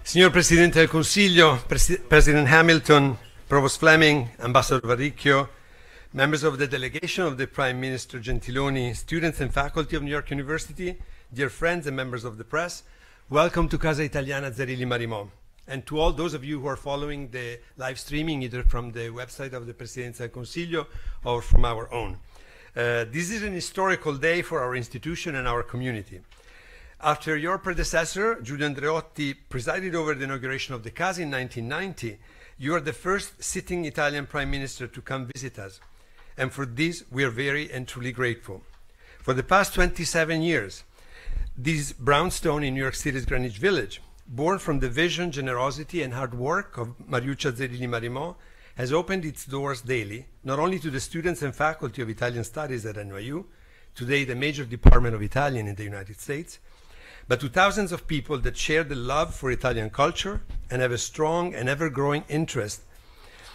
Signor Presidente del Consiglio, President Hamilton, Provost Fleming, Ambassador Varricchio, members of the delegation of the Prime Minister Gentiloni, students and faculty of New York University, dear friends and members of the press, welcome to Casa Italiana Zerilli Marimò. And to all those of you who are following the live streaming either from the website of the Presidenza del Consiglio or from our own. This is an historical day for our institution and our community. After your predecessor, Giulio Andreotti, presided over the inauguration of the Casa in 1990, you are the first sitting Italian Prime Minister to come visit us. And for this, we are very and truly grateful. For the past 27 years, this brownstone in New York City's Greenwich Village, born from the vision, generosity, and hard work of Mariuccia Zerilli Marimò, has opened its doors daily, not only to the students and faculty of Italian Studies at NYU, today the major department of Italian in the United States, but to thousands of people that share the love for Italian culture and have a strong and ever-growing interest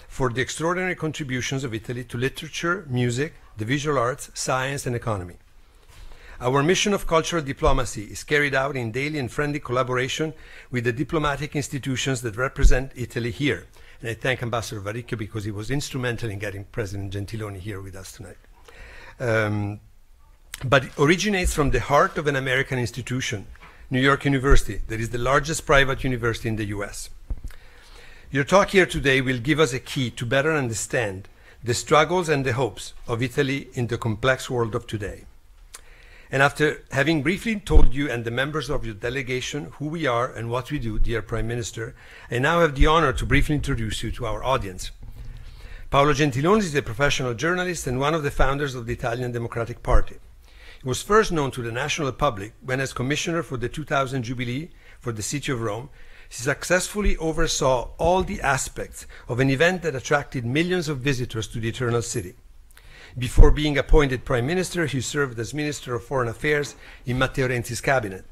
for the extraordinary contributions of Italy to literature, music, the visual arts, science, and economy. Our mission of cultural diplomacy is carried out in daily and friendly collaboration with the diplomatic institutions that represent Italy here. And I thank Ambassador Varricchio because he was instrumental in getting President Gentiloni here with us tonight. But it originates from the heart of an American institution, New York University, that is the largest private university in the US. Your talk here today will give us a key to better understand the struggles and the hopes of Italy in the complex world of today. And after having briefly told you and the members of your delegation who we are and what we do, dear Prime Minister, I now have the honor to briefly introduce you to our audience. Paolo Gentiloni is a professional journalist and one of the founders of the Italian Democratic Party. He was first known to the national public when, as commissioner for the 2000 Jubilee for the City of Rome, he successfully oversaw all the aspects of an event that attracted millions of visitors to the Eternal City. Before being appointed Prime Minister, he served as Minister of Foreign Affairs in Matteo Renzi's cabinet.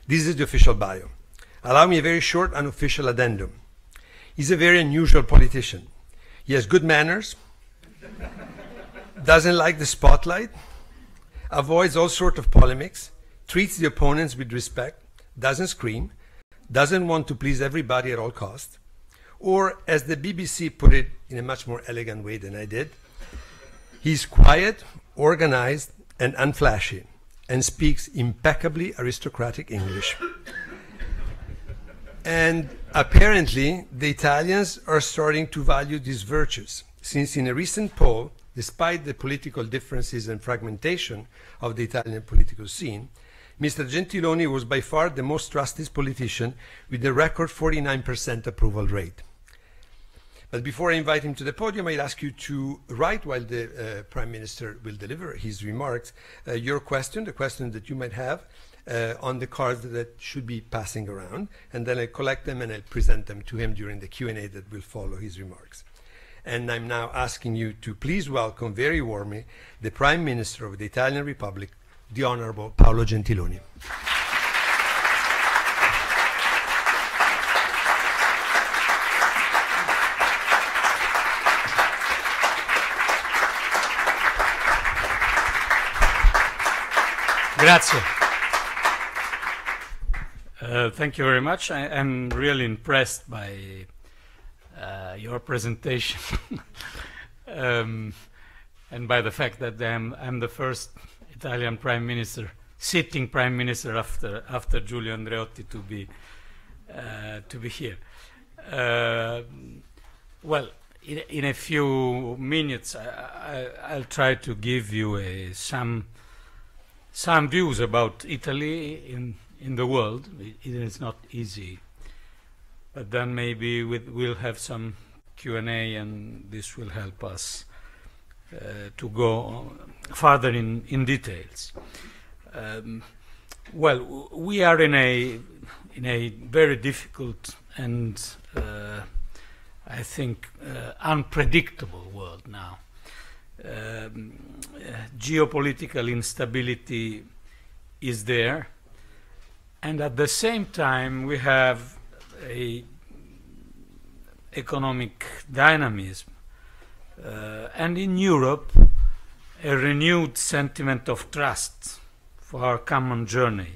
This is the official bio. Allow me a very short unofficial addendum. He's a very unusual politician. He has good manners, doesn't like the spotlight, avoids all sorts of polemics, treats the opponents with respect, doesn't scream, doesn't want to please everybody at all costs, or, as the BBC put it in a much more elegant way than I did, he's quiet, organized, and unflashy, and speaks impeccably aristocratic English. And apparently, the Italians are starting to value these virtues, since in a recent poll, despite the political differences and fragmentation of the Italian political scene, Mr. Gentiloni was by far the most trusted politician with a record 49% approval rate. But before I invite him to the podium, I'd ask you to write, while the Prime Minister will deliver his remarks, your question, the question that you might have, on the cards that should be passing around, and then I'll collect them and I'll present them to him during the Q&A that will follow his remarks. And I'm now asking you to please welcome very warmly the Prime Minister of the Italian Republic, the Honorable Paolo Gentiloni. Grazie. Thank you very much. I'm really impressed by your presentation and by the fact that I'm the first Italian Prime Minister, sitting Prime Minister after Giulio Andreotti to be here. Well, in a few minutes, I'll try to give you some views about Italy in the world. It is not easy, but then maybe we'll have some Q&A, and this will help us to go further in details. Well, we are in a very difficult and I think unpredictable world now. Geopolitical instability is there, and at the same time we have a economic dynamism, and in Europe a renewed sentiment of trust for our common journey.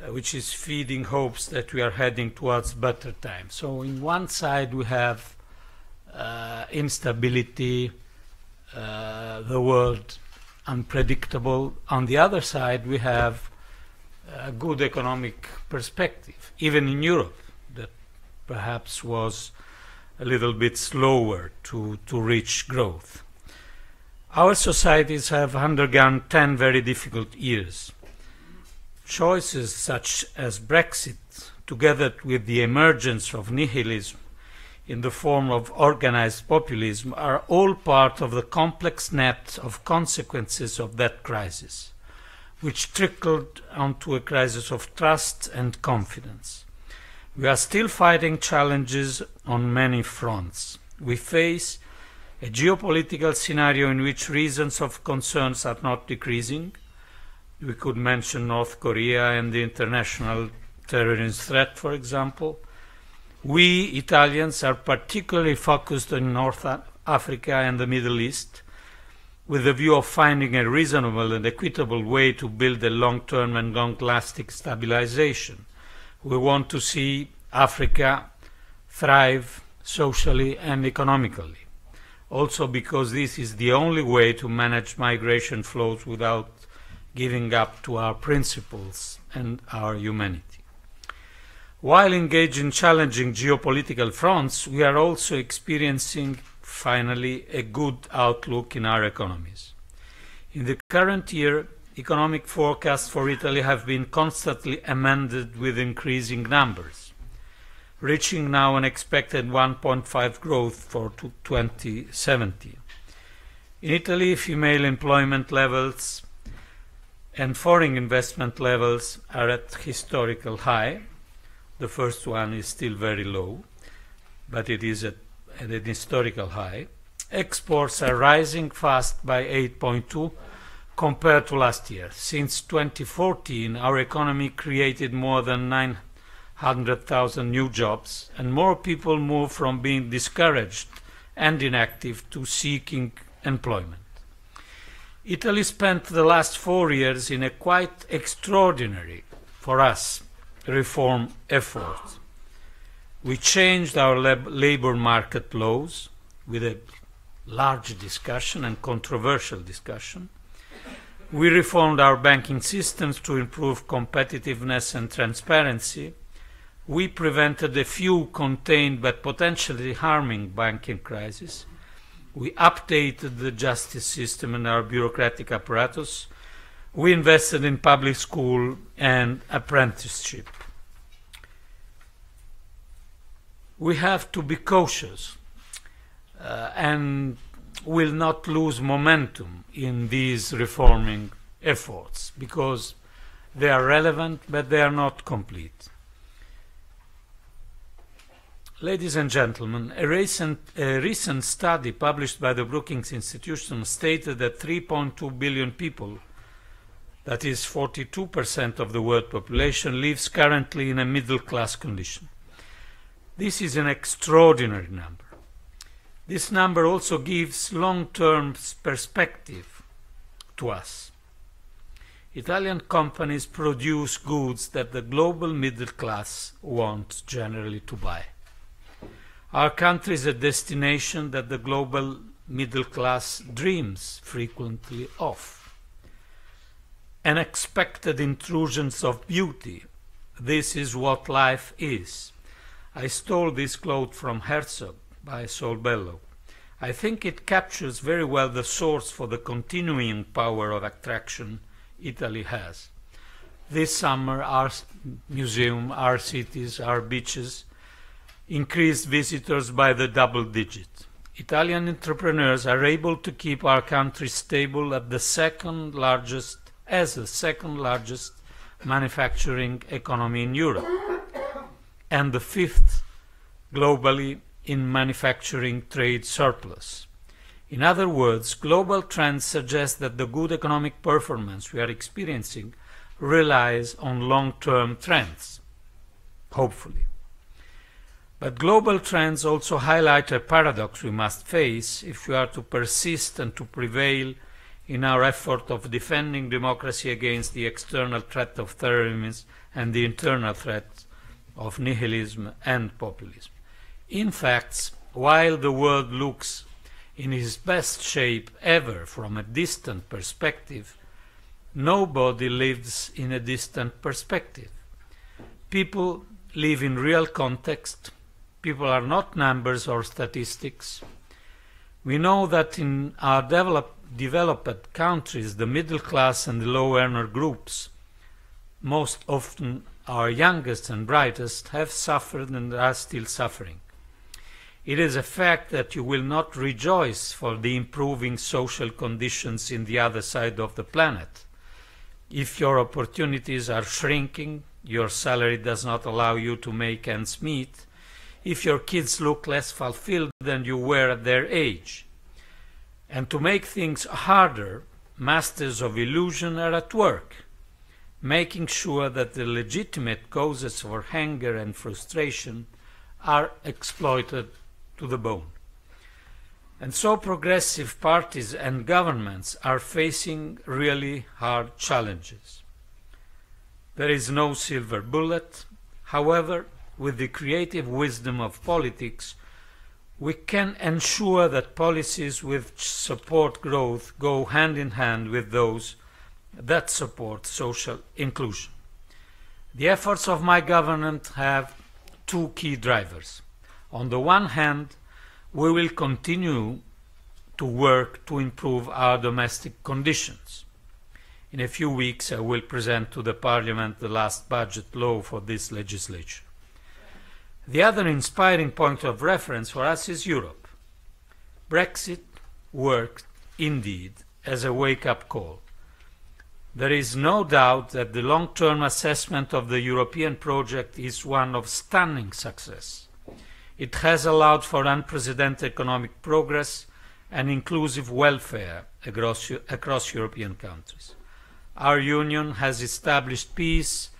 which is feeding hopes that we are heading towards better times. So in one side we have instability, the world unpredictable. On the other side we have a good economic perspective, even in Europe, that perhaps was a little bit slower to reach growth. Our societies have undergone 10 very difficult years. Choices such as Brexit, together with the emergence of nihilism in the form of organized populism, are all part of the complex net of consequences of that crisis, which trickled onto a crisis of trust and confidence. We are still fighting challenges on many fronts. We face a geopolitical scenario in which reasons of concerns are not decreasing. We could mention North Korea and the international terrorism threat, for example. We Italians are particularly focused on North Africa and the Middle East, with the view of finding a reasonable and equitable way to build a long-term and long-lasting stabilization. We want to see Africa thrive socially and economically, also because this is the only way to manage migration flows without giving up to our principles and our humanity. While engaged in challenging geopolitical fronts, we are also experiencing, finally, a good outlook in our economies. In the current year, economic forecasts for Italy have been constantly amended with increasing numbers, reaching now an expected 1.5 growth for 2017. In Italy, female employment levels and foreign investment levels are at historical high. The first one is still very low, but it is at an historical high. Exports are rising fast by 8.2 compared to last year. Since 2014, our economy created more than 900,000 new jobs, and more people move from being discouraged and inactive to seeking employment. Italy spent the last 4 years in a quite extraordinary, for us, reform effort. We changed our labor market laws with a large discussion and controversial discussion. We reformed our banking systems to improve competitiveness and transparency. We prevented a few contained but potentially harming banking crises. We updated the justice system and our bureaucratic apparatus. We invested in public school and apprenticeship. We have to be cautious and will not lose momentum in these reforming efforts because they are relevant but they are not complete. Ladies and gentlemen, a recent study published by the Brookings Institution stated that 3.2 billion people, that is 42% of the world population, lives currently in a middle-class condition. This is an extraordinary number. This number also gives long-term perspective to us. Italian companies produce goods that the global middle class wants generally to buy. Our country is a destination that the global middle class dreams frequently of. Unexpected intrusions of beauty. This is what life is. I stole this quote from Herzog by Solbello. I think it captures very well the source for the continuing power of attraction Italy has. This summer, our museum, our cities, our beaches increased visitors by the double digit. Italian entrepreneurs are able to keep our country stable as the second largest manufacturing economy in Europe, and the fifth globally in manufacturing trade surplus. In other words, global trends suggest that the good economic performance we are experiencing relies on long-term trends, hopefully. But global trends also highlight a paradox we must face if we are to persist and to prevail in our effort of defending democracy against the external threat of terrorism and the internal threat of nihilism and populism. In fact, while the world looks in its best shape ever from a distant perspective, nobody lives in a distant perspective. People live in real context. People are not numbers or statistics. We know that in our developed countries, the middle class and the low-earner groups, most often our youngest and brightest, have suffered and are still suffering. It is a fact that you will not rejoice for the improving social conditions in the other side of the planet. If your opportunities are shrinking, your salary does not allow you to make ends meet, if your kids look less fulfilled than you were at their age. And to make things harder, masters of illusion are at work, making sure that the legitimate causes for anger and frustration are exploited to the bone. And so progressive parties and governments are facing really hard challenges. There is no silver bullet. However, with the creative wisdom of politics, we can ensure that policies which support growth go hand in hand with those that support social inclusion. The efforts of my government have two key drivers. On the one hand, we will continue to work to improve our domestic conditions. In a few weeks, I will present to the Parliament the last budget law for this legislature. The other inspiring point of reference for us is Europe. Brexit worked, indeed, as a wake-up call. There is no doubt that the long-term assessment of the European project is one of stunning success. It has allowed for unprecedented economic progress and inclusive welfare across European countries. Our Union has established peace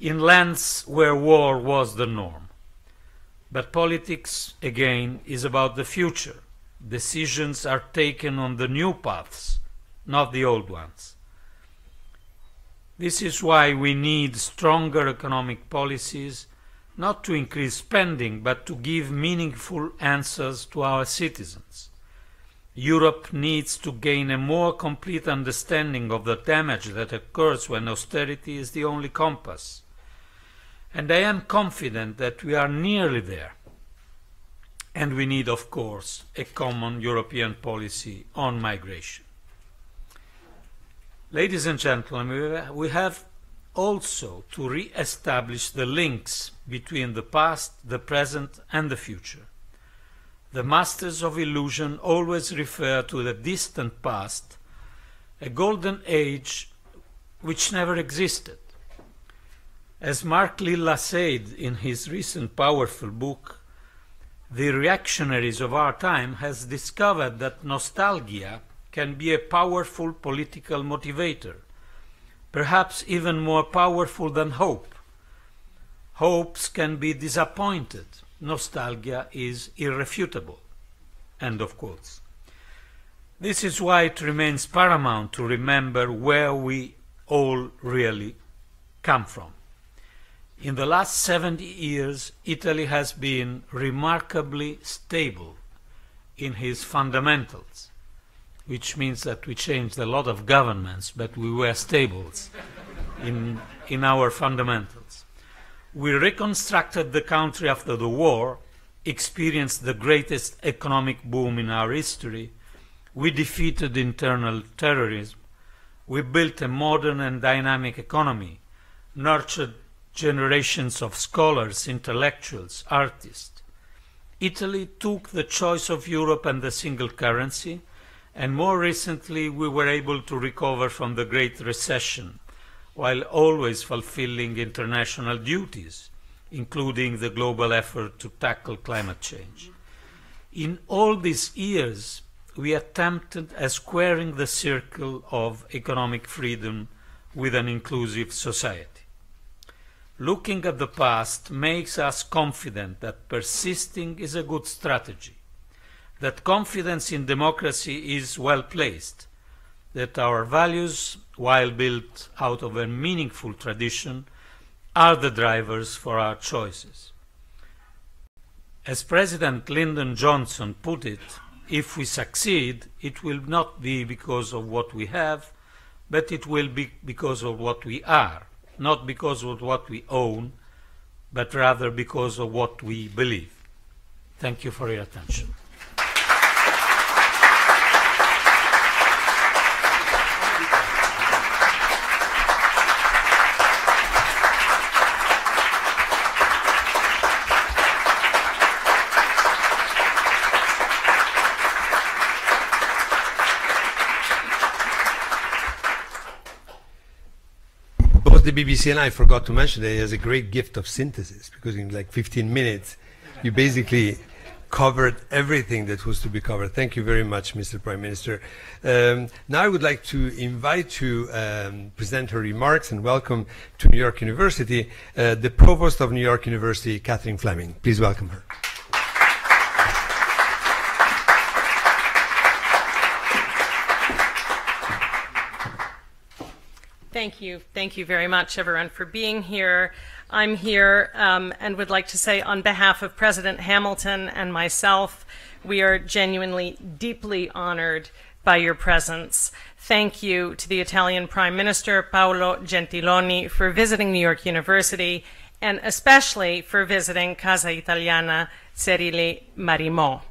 in lands where war was the norm. But politics, again, is about the future. Decisions are taken on the new paths, not the old ones. This is why we need stronger economic policies, not to increase spending, but to give meaningful answers to our citizens. Europe needs to gain a more complete understanding of the damage that occurs when austerity is the only compass. And I am confident that we are nearly there. And we need, of course, a common European policy on migration. Ladies and gentlemen, we have also to re-establish the links between the past, the present, and the future. The masters of illusion always refer to the distant past, a golden age which never existed. As Mark Lilla said in his recent powerful book, the reactionaries of our time has discovered that nostalgia can be a powerful political motivator, perhaps even more powerful than hope. Hopes can be disappointed. Nostalgia is irrefutable. End of quotes. This is why it remains paramount to remember where we all really come from. In the last 70 years, Italy has been remarkably stable in its fundamentals, which means that we changed a lot of governments, but we were stable in our fundamentals. We reconstructed the country after the war, experienced the greatest economic boom in our history, we defeated internal terrorism, we built a modern and dynamic economy, nurtured generations of scholars, intellectuals, artists. Italy took the choice of Europe and the single currency, and more recently we were able to recover from the Great Recession, while always fulfilling international duties, including the global effort to tackle climate change. In all these years, we attempted at squaring the circle of economic freedom with an inclusive society. Looking at the past makes us confident that persisting is a good strategy, that confidence in democracy is well placed, that our values, while built out of a meaningful tradition, are the drivers for our choices. As President Lyndon Johnson put it, if we succeed, it will not be because of what we have, but it will be because of what we are, not because of what we own, but rather because of what we believe. Thank you for your attention. The BBC and I forgot to mention that he has a great gift of synthesis, because in like 15 minutes you basically covered everything that was to be covered. Thank you very much, Mr. Prime Minister. Now I would like to invite to present her remarks and welcome to New York University the Provost of New York University, Catherine Fleming. Please welcome her. Thank you very much, everyone, for being here. I'm here and would like to say on behalf of President Hamilton and myself, we are genuinely, deeply honored by your presence. Thank you to the Italian Prime Minister, Paolo Gentiloni, for visiting New York University, and especially for visiting Casa Italiana Cirilli Marimo.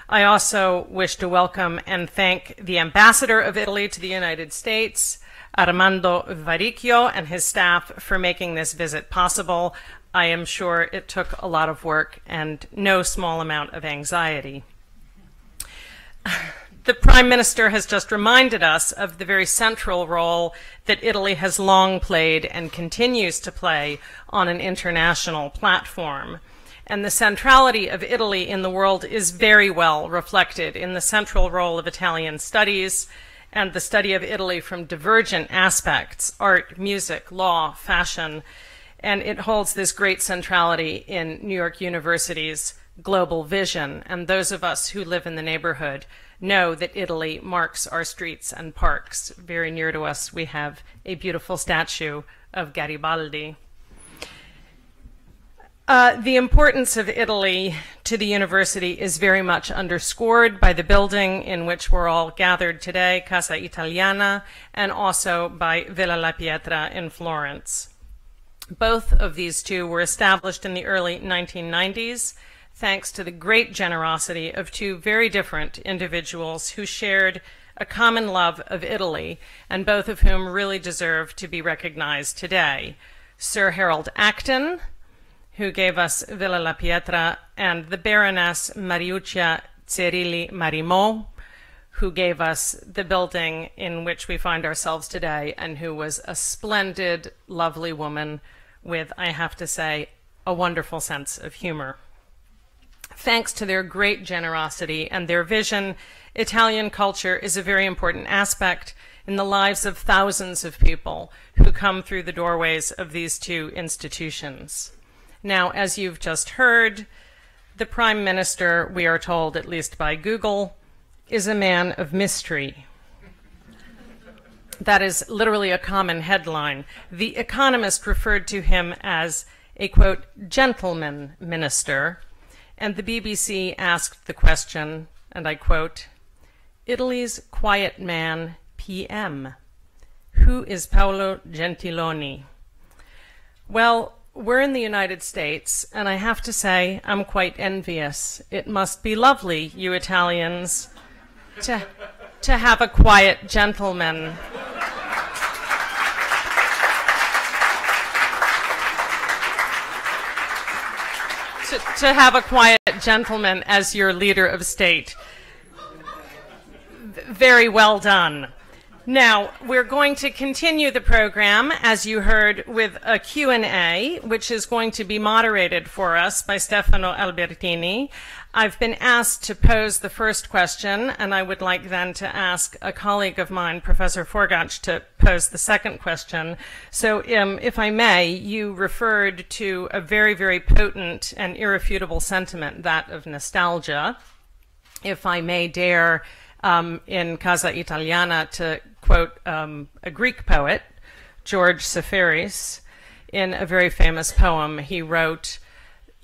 I also wish to welcome and thank the Ambassador of Italy to the United States, Armando Varicchio, and his staff for making this visit possible. I am sure it took a lot of work and no small amount of anxiety. The Prime Minister has just reminded us of the very central role that Italy has long played and continues to play on an international platform. And the centrality of Italy in the world is very well reflected in the central role of Italian studies and the study of Italy from divergent aspects: art, music, law, fashion, and it holds this great centrality in New York University's global vision. And those of us who live in the neighborhood know that Italy marks our streets and parks. Very near to us, we have a beautiful statue of Garibaldi. The importance of Italy to the university is very much underscored by the building in which we're all gathered today, Casa Italiana, and also by Villa La Pietra in Florence. Both of these two were established in the early 1990s, thanks to the great generosity of two very different individuals who shared a common love of Italy, and both of whom really deserve to be recognized today. Sir Harold Acton, who gave us Villa La Pietra, and the Baroness Mariuccia Cirilli Marimo, who gave us the building in which we find ourselves today, and who was a splendid, lovely woman with, I have to say, a wonderful sense of humor. Thanks to their great generosity and their vision, Italian culture is a very important aspect in the lives of thousands of people who come through the doorways of these two institutions. Now, as you've just heard, the Prime Minister, we are told, at least by Google, is a man of mystery. That is literally a common headline. The Economist referred to him as a, quote, gentleman minister, and the BBC asked the question, and I quote, Italy's quiet man, PM. Who is Paolo Gentiloni? Well, we're in the United States, and I have to say I'm quite envious. It must be lovely, you Italians, to have a quiet gentleman. To have a quiet gentleman as your leader of state. Very well done. Now, we're going to continue the program, as you heard, with a Q&A, which is going to be moderated for us by Stefano Albertini. I've been asked to pose the first question, and I would like then to ask a colleague of mine, Professor Forgach, to pose the second question. So, if I may, you referred to a very, very potent and irrefutable sentiment, that of nostalgia. If I may dare in Casa Italiana to quote a Greek poet, George Seferis. In a very famous poem, he wrote,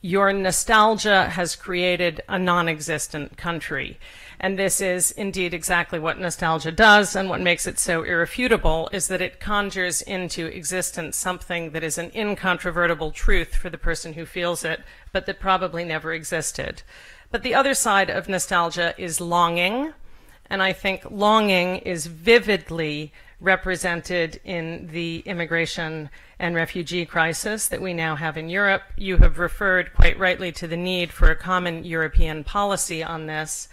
"Your nostalgia has created a non-existent country." And this is indeed exactly what nostalgia does, and what makes it so irrefutable is that it conjures into existence something that is an incontrovertible truth for the person who feels it, but that probably never existed. But the other side of nostalgia is longing, and I think longing is vividly represented in the immigration and refugee crisis that we now have in Europe. You have referred quite rightly to the need for a common European policy on this,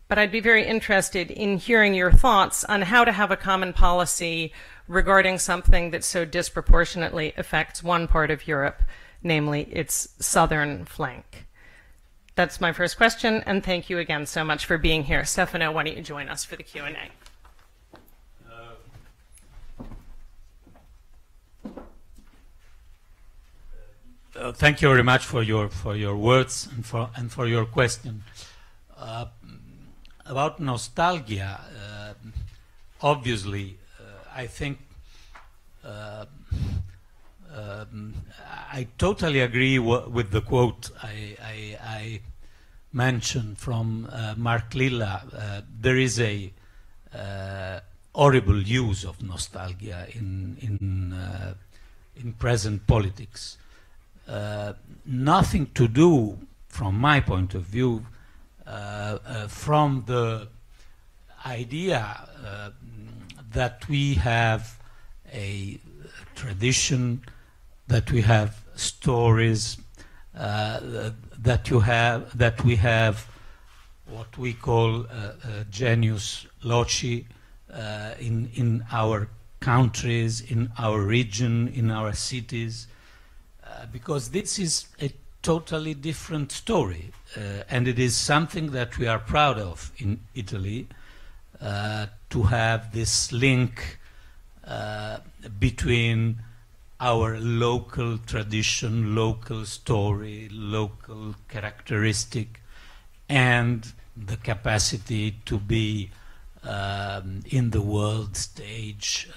but I'd be very interested in hearing your thoughts on how to have a common policy regarding something that so disproportionately affects one part of Europe, namely its southern flank. That's my first question, and thank you again so much for being here. Stefano, why don't you join us for the Q&A? Thank you very much for your words and for your question. About nostalgia, obviously, I think I totally agree with the quote I mentioned from Mark Lilla. There is a horrible use of nostalgia in present politics. Nothing to do, from my point of view, from the idea that we have a tradition, that we have stories, that we have what we call genius loci in our countries, in our region, in our cities. Because this is a totally different story, and it is something that we are proud of in Italy, to have this link between our local tradition, local story, local characteristic, and the capacity to be in the world stage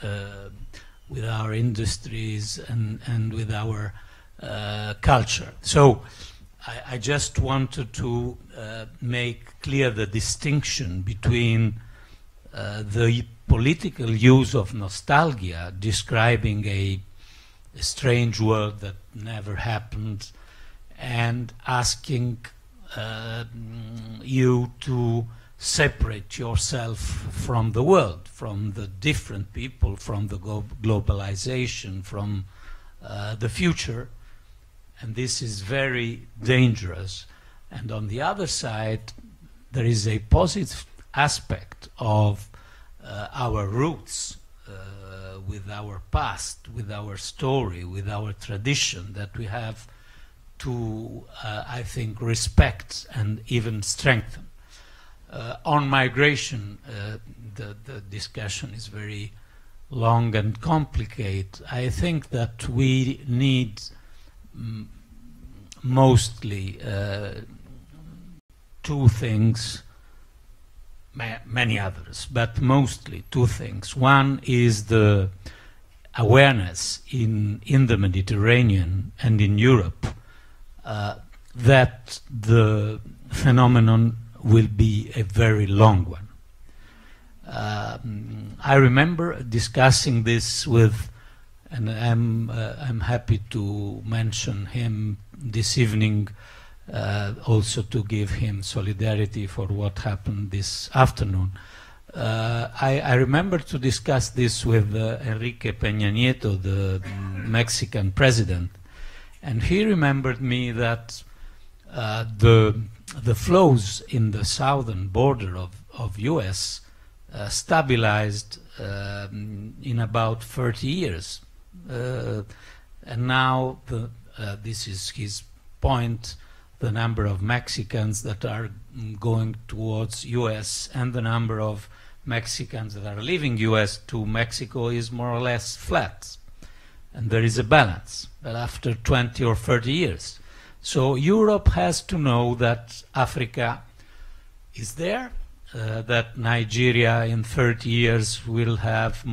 with our industries and with our culture. So I just wanted to make clear the distinction between the political use of nostalgia, describing a strange world that never happened, and asking you to separate yourself from the world, from the different people, from the globalization, from the future. And this is very dangerous. And on the other side, there is a positive aspect of our roots, with our past, with our story, with our tradition, that we have to, I think, respect and even strengthen. On migration, the discussion is very long and complicated. I think that we need mostly two things, many others, but mostly two things. One is the awareness in the Mediterranean and in Europe that the phenomenon will be a very long one. I remember discussing this with, and I'm happy to mention him this evening, also to give him solidarity for what happened this afternoon. I remember to discuss this with Enrique Peña Nieto, the Mexican president, and he remembered me that the flows in the southern border of US stabilized in about 30 years. And now, this is his point, the number of Mexicans that are going towards US and the number of Mexicans that are leaving US to Mexico is more or less flat. And there is a balance, but after 20 or 30 years. So Europe has to know that Africa is there, that Nigeria in 30 years will have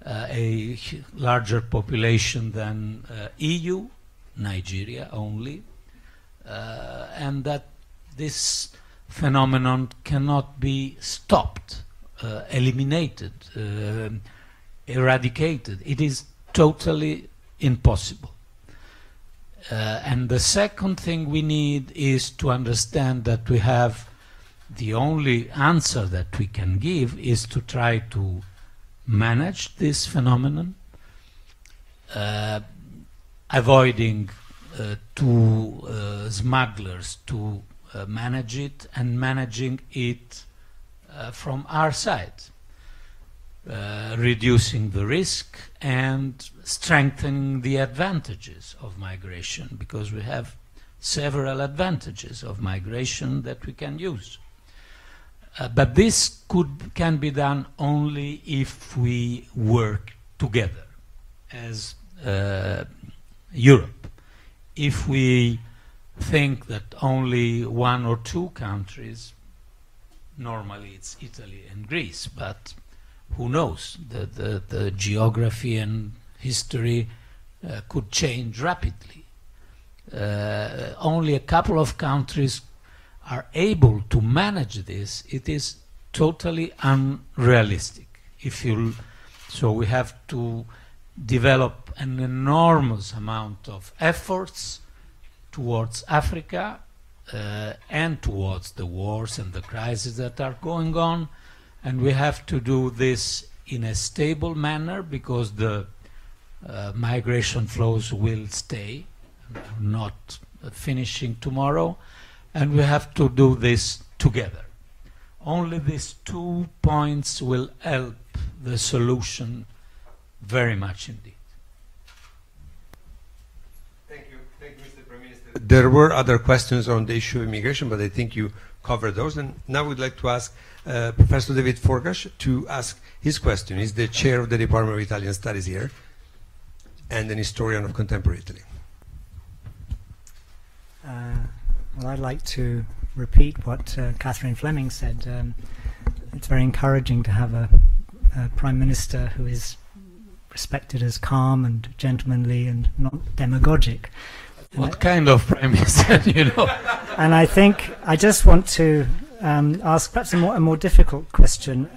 a larger population than EU, Nigeria only, and that this phenomenon cannot be stopped, eliminated, eradicated. It is totally impossible. And the second thing we need is to understand that we have the only answer that we can give is to try to manage this phenomenon, avoiding smugglers to manage it, and managing it from our side, reducing the risk and strengthening the advantages of migration, because we have several advantages of migration that we can use. But this can be done only if we work together as Europe. If we think that only one or two countries, normally it's Italy and Greece, but who knows, the geography and history could change rapidly. Only a couple of countries are able to manage this. It is totally unrealistic. So we have to develop an enormous amount of efforts towards Africa and towards the wars and the crises that are going on, and we have to do this in a stable manner, because the migration flows will stay, not finishing tomorrow, and we have to do this together. Only these 2 points will help the solution very much indeed. Thank you, Mr. Prime Minister. There were other questions on the issue of immigration, but I think you covered those. And now we'd like to ask Professor David Forgash to ask his question. He's the chair of the Department of Italian Studies here and an historian of contemporary Italy. Well, I'd like to repeat what Catherine Fleming said. It's very encouraging to have a Prime Minister who is respected as calm and gentlemanly and not demagogic. What kind of Prime Minister, you know? And I think I just want to ask perhaps a more difficult question.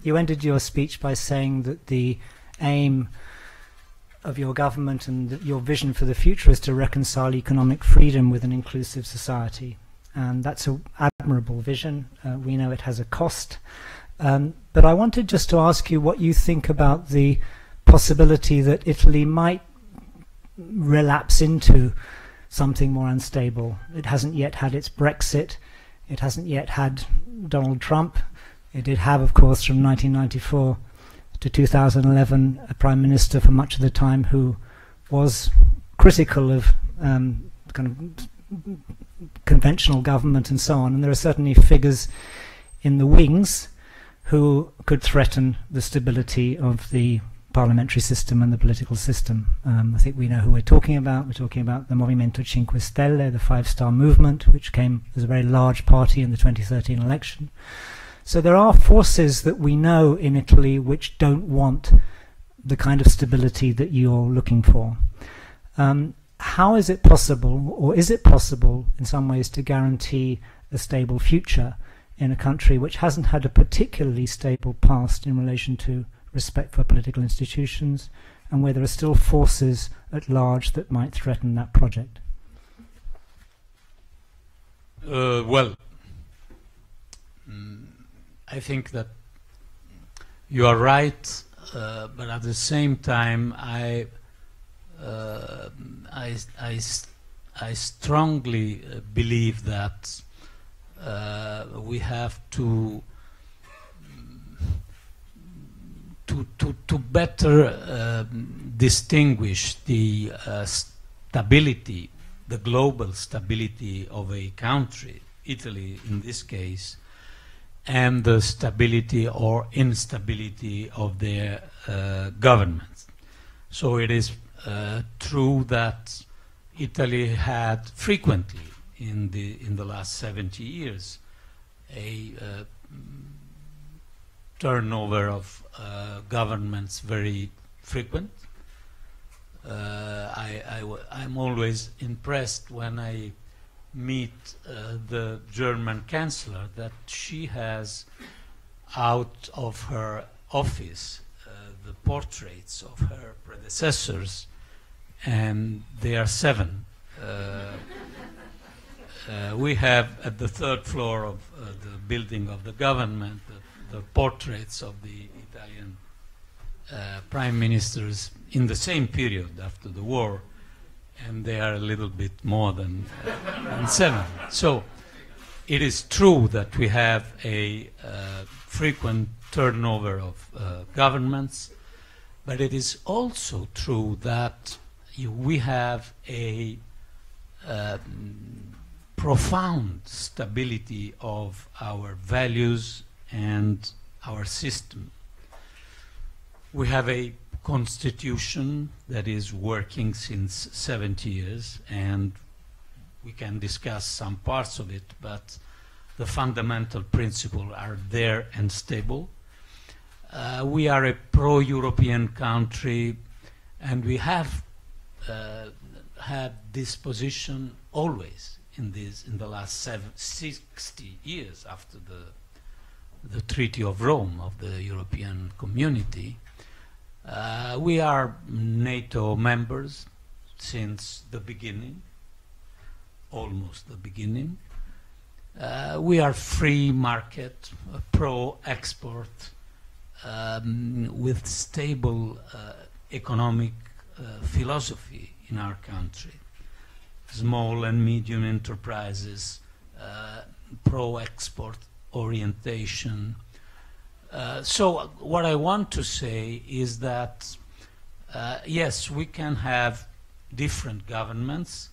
You ended your speech by saying that the aim of your government and your vision for the future is to reconcile economic freedom with an inclusive society. And that's an admirable vision. We know it has a cost. But I wanted just to ask you what you think about the possibility that Italy might relapse into something more unstable. It hasn't yet had its Brexit. It hasn't yet had Donald Trump. It did have, of course, from 1994 to 2011, a Prime Minister for much of the time who was critical of kind of conventional government and so on. And there are certainly figures in the wings who could threaten the stability of the parliamentary system and the political system. I think we know who we're talking about. We're talking about the Movimento 5 Stelle, the Five-Star Movement, which came as a very large party in the 2013 election. So there are forces that we know in Italy which don't want the kind of stability that you're looking for. How is it possible, or is it possible in some ways, to guarantee a stable future in a country which hasn't had a particularly stable past in relation to respect for political institutions, and where there are still forces at large that might threaten that project? Well, I think that you are right, but at the same time, I strongly believe that we have to better distinguish the stability, the global stability of a country, Italy in this case, and the stability or instability of their government. So it is true that Italy had frequently in the last 70 years a turnover of governments very frequent. I'm always impressed when I meet the German Chancellor that she has out of her office the portraits of her predecessors, and they are 7. We have at the 3rd floor of the building of the government the portraits of the Italian prime ministers in the same period after the war, and they are a little bit more than 7. So it is true that we have a frequent turnover of governments, but it is also true that we have a profound stability of our values and our system. We have a constitution that is working since 70 years, and we can discuss some parts of it, but the fundamental principles are there and stable. We are a pro-European country, and we have had this position always in the last 60 years after the Treaty of Rome of the European Community. We are NATO members since the beginning, almost the beginning. We are free market, pro-export, with stable economic philosophy in our country. Small and medium enterprises, pro-export orientation. So what I want to say is that yes, we can have different governments.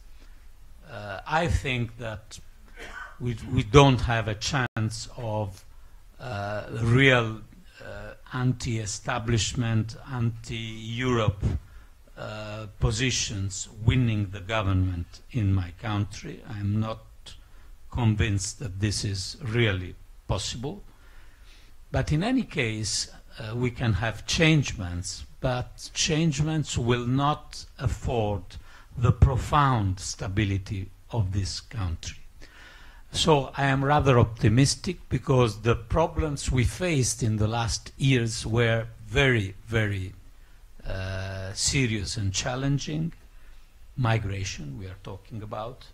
I think that we don't have a chance of real anti-establishment, anti-Europe positions winning the government in my country. I'm not convinced that this is really possible. But in any case, we can have changements, but changements will not afford the profound stability of this country. So I am rather optimistic because the problems we faced in the last years were very, very serious and challenging. Migration, we are talking about,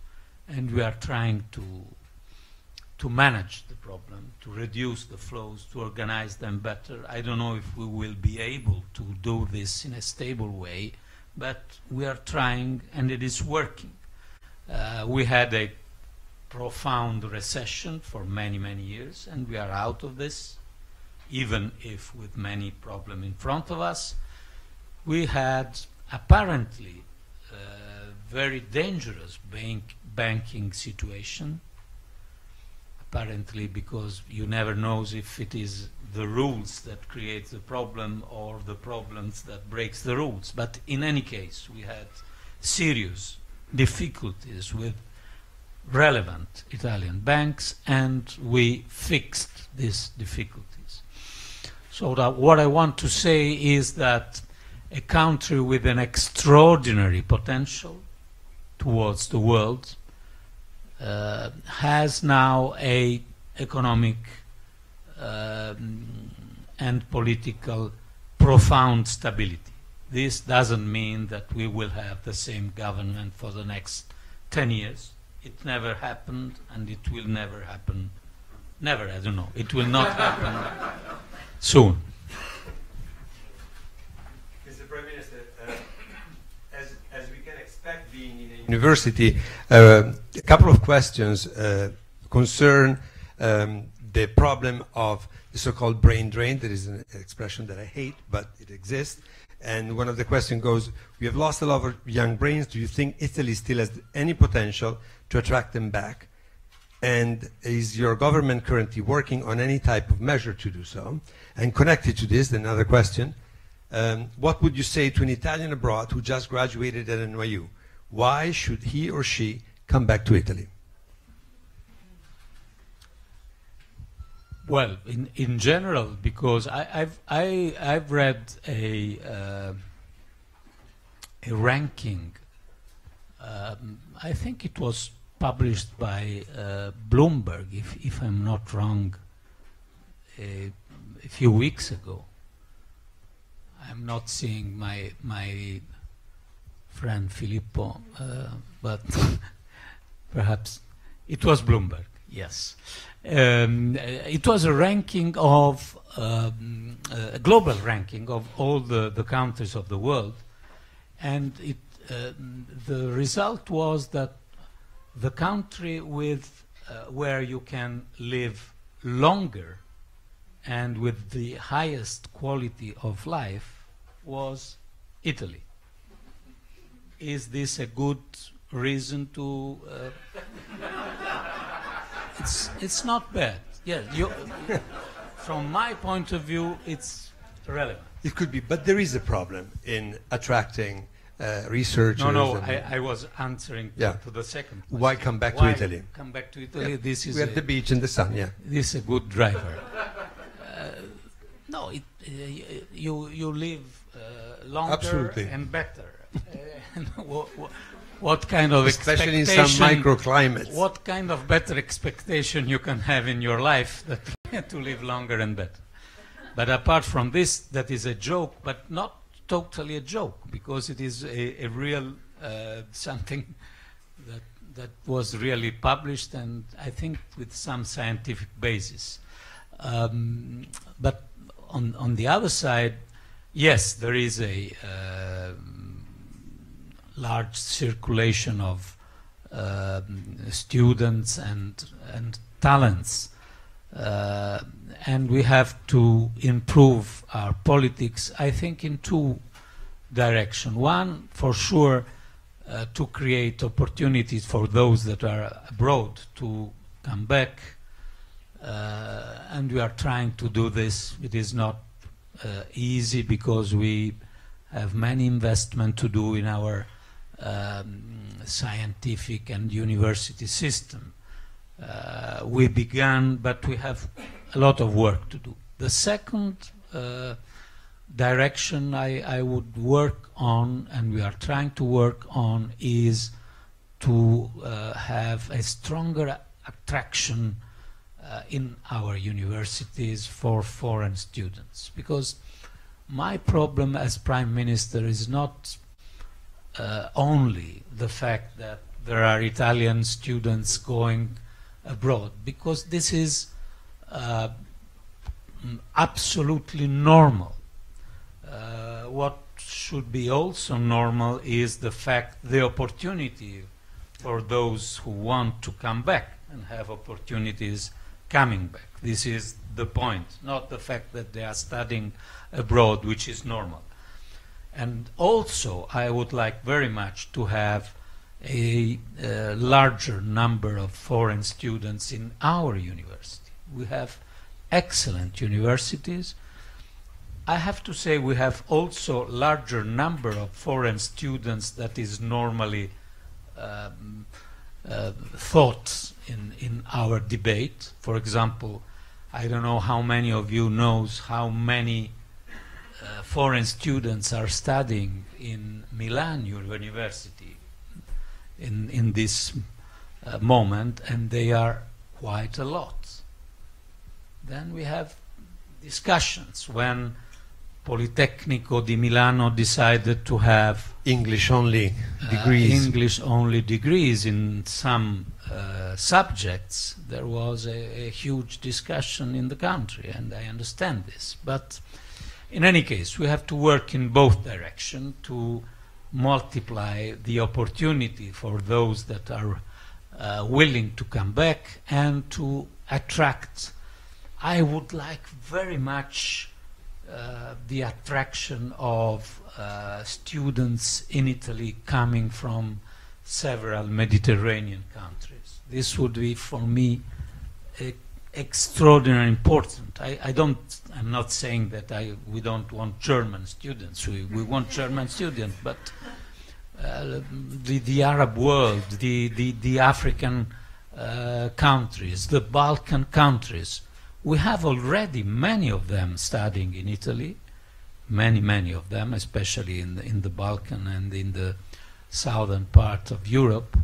and we are trying to manage the problem, to reduce the flows, to organize them better. I don't know if we will be able to do this in a stable way, but we are trying, and it is working. We had a profound recession for many, many years, and we are out of this, even if with many problems in front of us. We had apparently very dangerous banking situation, apparently because you never know if it is the rules that create the problem or the problems that breaks the rules. But in any case, we had serious difficulties with relevant Italian banks, and we fixed these difficulties. So that what I want to say is that a country with an extraordinary potential towards the world has now a economic and political profound stability. This doesn't mean that we will have the same government for the next 10 years. It never happened, and it will never happen. Never, I don't know. It will not happen soon. Mr. Prime Minister, as we can expect, being in a university, a couple of questions concern the problem of the so-called brain drain. That is an expression that I hate, but it exists. And one of the questions goes, we have lost a lot of young brains. Do you think Italy still has any potential to attract them back? And is your government currently working on any type of measure to do so? And connected to this, another question, what would you say to an Italian abroad who just graduated at NYU? Why should he or she come back to Italy? Well, in general, because I've read a ranking. I think it was published by Bloomberg, if I'm not wrong, a few weeks ago. I'm not seeing my friend Filippo, but perhaps it was Bloomberg. Yes. It was a ranking of a global ranking of all the countries of the world, and the result was that the country with where you can live longer and with the highest quality of life was Italy. Is this a good reason to? It's not bad. Yeah, from my point of view, it's relevant. It could be, but there is a problem in attracting researchers. No, I was answering to the second question. Why come back to Italy? Come back to Italy. Yeah. This is we have the beach and the sun. Yeah, this is a good driver. No, you live longer Absolutely. and better. What kind of especially in expectation, some microclimates. What kind of better expectation you can have in your life that to live longer and better? But apart from this, that is a joke, but not totally a joke, because it is a real something that was really published, and I think with some scientific basis. But on the other side, yes, there is a large circulation of students and talents, and we have to improve our politics, I think, in two directions. One, for sure, to create opportunities for those that are abroad to come back, and we are trying to do this. It is not easy because we have many investment to do in our scientific and university system. We began, but we have a lot of work to do. The second direction I would work on, and we are trying to work on, is to have a stronger attraction in our universities for foreign students. Because my problem as Prime Minister is not only the fact that there are Italian students going abroad, because this is absolutely normal. What should be also normal is the fact, the opportunity for those who want to come back and have opportunities coming back. This is the point, not the fact that they are studying abroad, which is normal. And also, I would like very much to have a larger number of foreign students in our university. We have excellent universities. I have to say we have also larger number of foreign students that is normally thought in our debate. For example, I don't know how many of you knows how many foreign students are studying in Milan University in this moment, and they are quite a lot. Then we have discussions when Politecnico di Milano decided to have English-only degrees. English-only degrees in some subjects. There was a huge discussion in the country, and I understand this. But in any case, we have to work in both directions to multiply the opportunity for those that are willing to come back and to attract. I would like very much the attraction of students in Italy coming from several Mediterranean countries. This would be, for me, extraordinarily important. I'm not saying that we don't want German students. We want German students, but the Arab world, the African countries, the Balkan countries, We have already many of them studying in Italy, many of them, especially in the Balkan and in the southern part of Europe.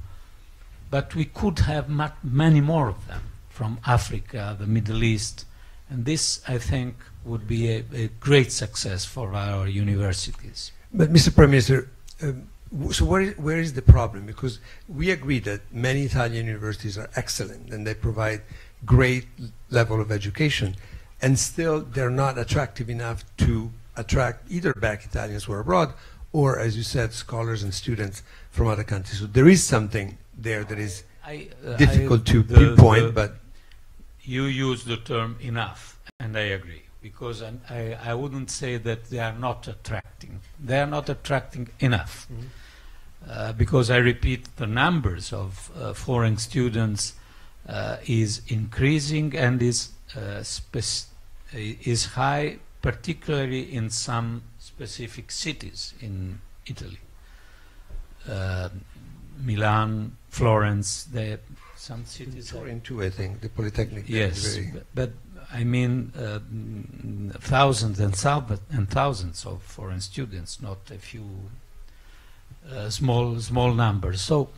But we could have many more of them from Africa, the Middle East, and this, I think, would be a great success for our universities. But Mr. Prime Minister, so where is the problem? Because we agree that many Italian universities are excellent and they provide great level of education, and still they're not attractive enough to attract either back Italians who are abroad or, as you said, scholars and students from other countries. So there is something there that is difficult to pinpoint, but... You use the term enough, and I agree, because I wouldn't say that they are not attracting. They are not attracting enough, because I repeat, the numbers of foreign students is increasing and is high, particularly in some specific cities in Italy. Milan, Florence, some cities. Turin too, I think, the Polytechnic. Yes, but I mean thousands and thousands of foreign students, not a few small numbers. So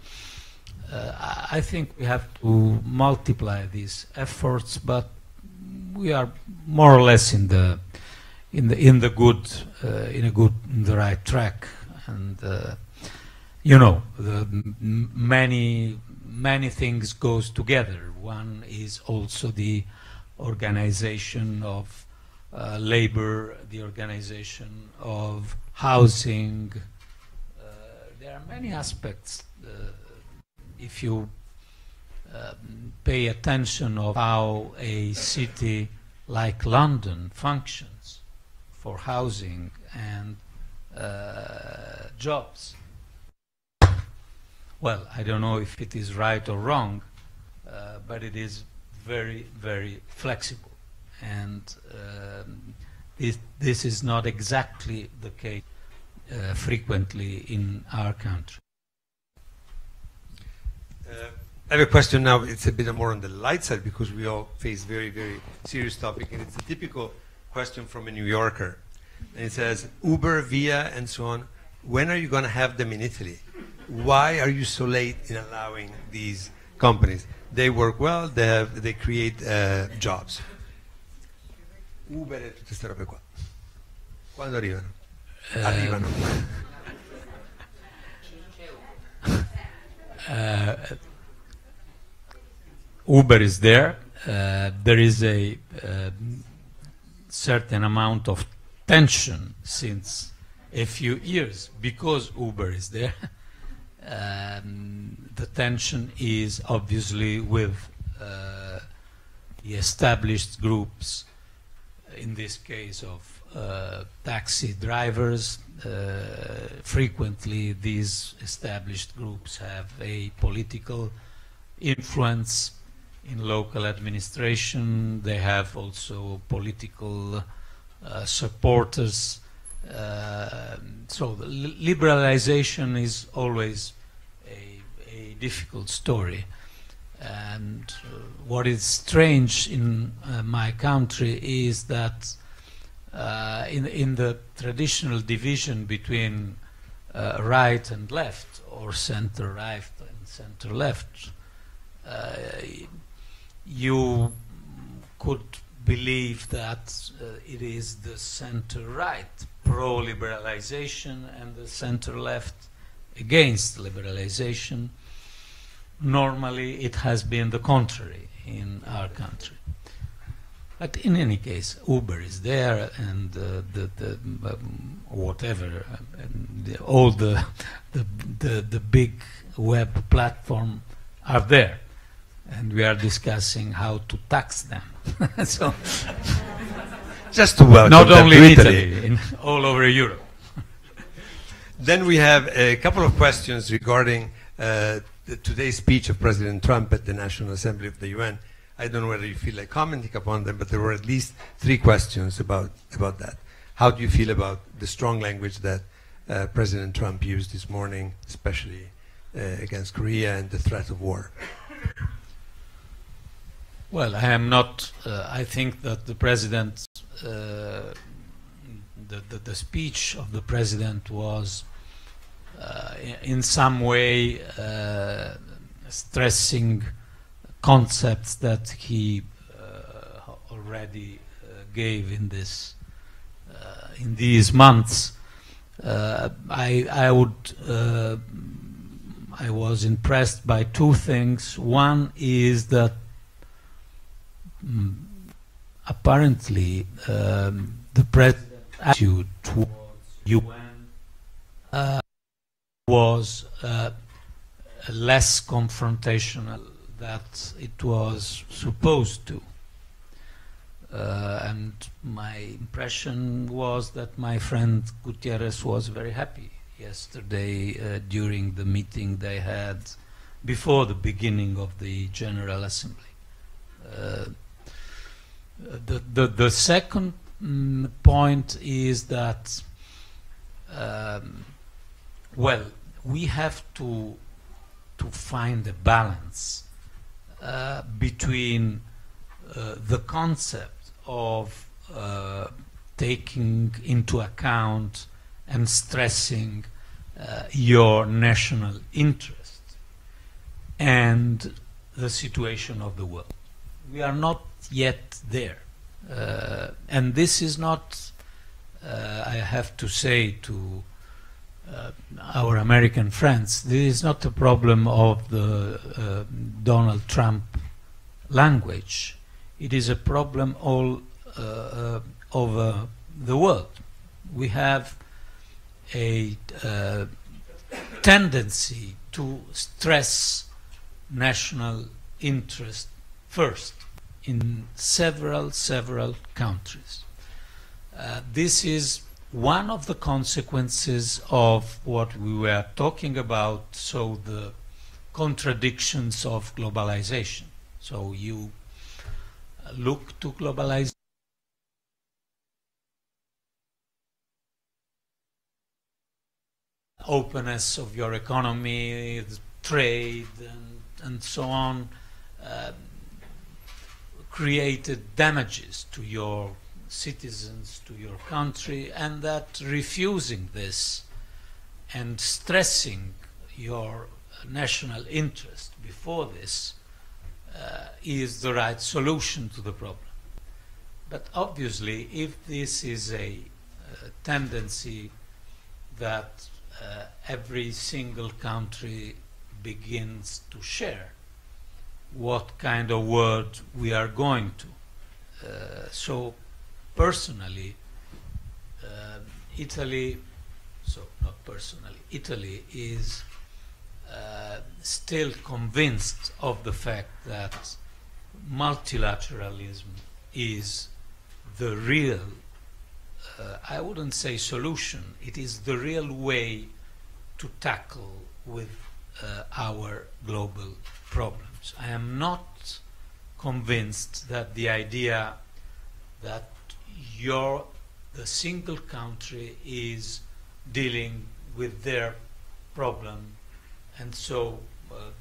I think we have to multiply these efforts, but we are more or less in the right track, and you know, many things goes together. One is also the organization of labor, the organization of housing. There are many aspects. If you pay attention of how a city like London functions for housing and jobs. Well, I don't know if it is right or wrong, but it is very, very flexible. And this is not exactly the case frequently in our country. I have a question now. It's a bit more on the light side because we all face very, very serious topic, and it's a typical question from a New Yorker. And it says, Uber, Via, and so on, when are you going to have them in Italy? Why are you so late in allowing these companies? They work well, they create jobs. Uber e tutte queste robe qua. Quando arrivano? Arrivano. Uber is there. There is a certain amount of tension since a few years because Uber is there. The tension is obviously with the established groups, in this case of taxi drivers. Frequently these established groups have a political influence in local administration. They have also political supporters. So the liberalization is always a difficult story. And what is strange in my country is that in the traditional division between right and left, or center right and center left, you could believe that it is the center-right pro-liberalization and the center-left against liberalization. Normally it has been the contrary in our country. But in any case, Uber is there, and whatever, all the big web platform are there. And we are discussing how to tax them. So, just to welcome not them only to in Italy, all over Europe. Then we have a couple of questions regarding today's speech of President Trump at the National Assembly of the UN. I don't know whether you feel like commenting upon them, but there were at least 3 questions about that. How do you feel about the strong language that President Trump used this morning, especially against Korea and the threat of war? Well, I am not. I think that the president, the speech of the president was, in some way, stressing concepts that he already gave in this, in these months. I was impressed by two things. One is that apparently the president's attitude towards UN was less confrontational than it was supposed to. And my impression was that my friend Gutierrez was very happy yesterday during the meeting they had before the beginning of the General Assembly. The second point is that, well, we have to find a balance between the concept of taking into account and stressing your national interest and the situation of the world. We are not yet there. And this is not, I have to say to our American friends, this is not a problem of the Donald Trump language. It is a problem all over the world. We have a tendency to stress national interest first in several countries. This is one of the consequences of what we were talking about, so the contradictions of globalization. So you look to globalization, openness of your economy, trade, and so on, created damages to your citizens, to your country, and that refusing this and stressing your national interest before this is the right solution to the problem. But obviously, if this is a tendency that every single country begins to share, what kind of world we are going to. So personally, Italy is still convinced of the fact that multilateralism is the real, I wouldn't say solution, it is the real way to tackle with our global problems. I am not convinced that the idea that the single country is dealing with their problem, and so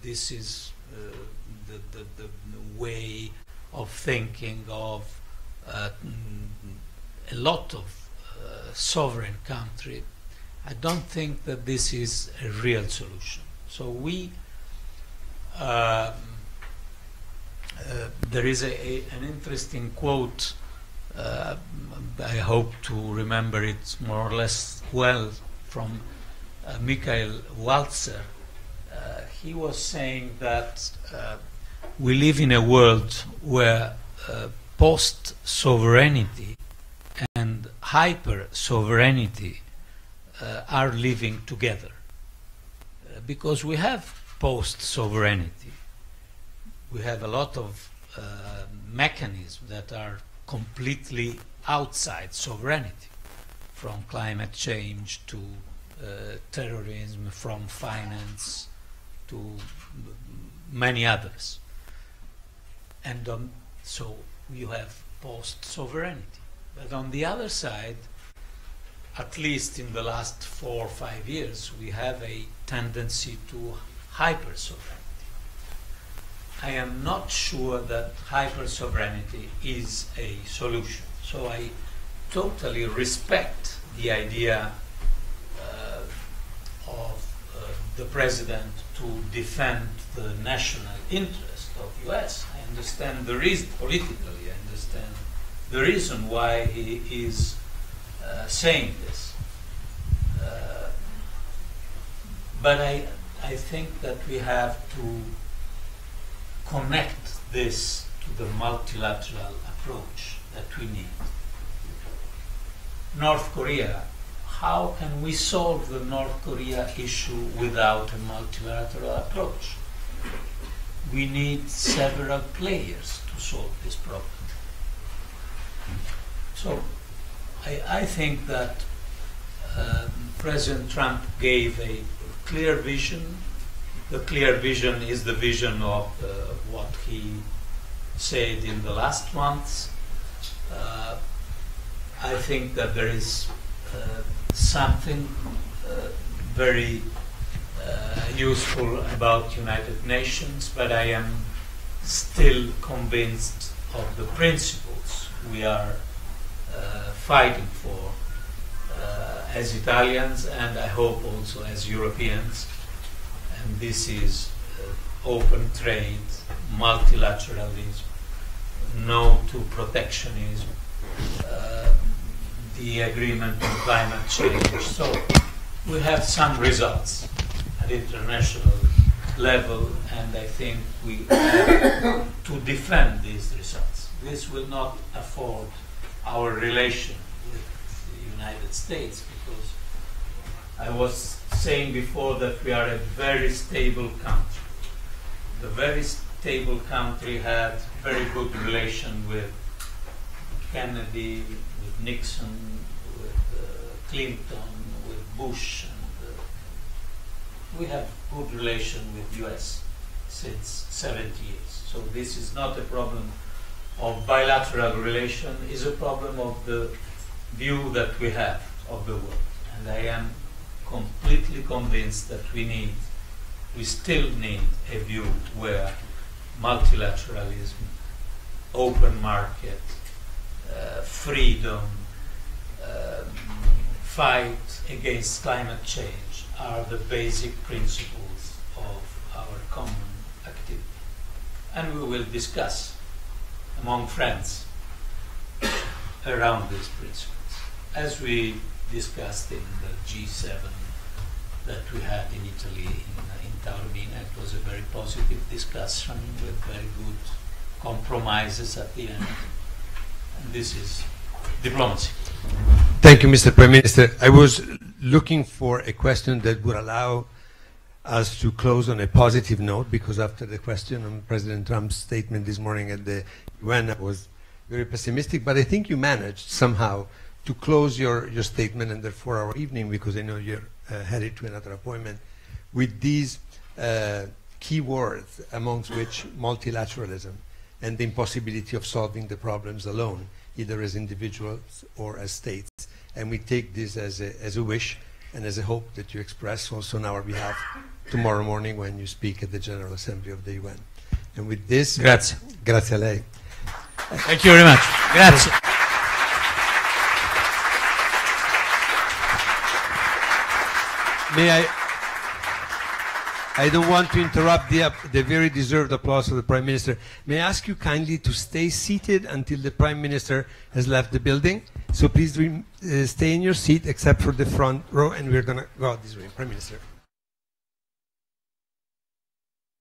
this is the way of thinking of a lot of sovereign countries. I don't think that this is a real solution. So there is an interesting quote, I hope to remember it more or less well, from Michael Walzer. He was saying that we live in a world where post-sovereignty and hyper-sovereignty are living together. Because we have post-sovereignty. We have a lot of mechanisms that are completely outside sovereignty, from climate change to terrorism, from finance to many others. And so you have post-sovereignty. But on the other side, at least in the last 4 or 5 years, we have a tendency to hyper-sovereignty. I am not sure that hyper-sovereignty is a solution. So I totally respect the idea of the president to defend the national interest of US. I understand the reason, politically, I understand the reason why he is saying this. But I think that we have to connect this to the multilateral approach that we need. North Korea, how can we solve the North Korea issue without a multilateral approach? We need several players to solve this problem. So I think that President Trump gave a clear vision. The clear vision is the vision of what he said in the last months. I think that there is something very useful about United Nations, but I am still convinced of the principles we are fighting for as Italians, and I hope also as Europeans. And this is open trade, multilateralism, no to protectionism, the agreement on climate change. So we have some results at international level, and I think we have to defend these results. This will not afford our relation with the United States, because I was saying before that we are a very stable country. The very stable country had very good relation with Kennedy, with Nixon, with Clinton, with Bush, and we have good relation with US since 70 years. So this is not a problem of bilateral relation, it's a problem of the view that we have of the world. And I am completely convinced that we still need a view where multilateralism, open market, freedom, fight against climate change are the basic principles of our common activity. And we will discuss among friends around these principles, as we discussed in the G7 that we had in Italy, in Taormina. It was a very positive discussion with very good compromises at the end. And this is diplomacy. Thank you, Mr. Prime Minister. I was looking for a question that would allow us to close on a positive note, because after the question on President Trump's statement this morning at the UN, I was very pessimistic, but I think you managed somehow to close your statement and therefore our evening, because I know you're headed to another appointment, with these key words, amongst which multilateralism and the impossibility of solving the problems alone, either as individuals or as states. And we take this as a wish and as a hope that you express also on our behalf tomorrow morning when you speak at the General Assembly of the UN. And with this, Grazie. Grazie a lei. Thank you very much. Grazie. May I don't want to interrupt the very deserved applause of the Prime Minister. May I ask you kindly to stay seated until the Prime Minister has left the building? So please stay in your seat except for the front row, and we're going to go out this way. Prime Minister.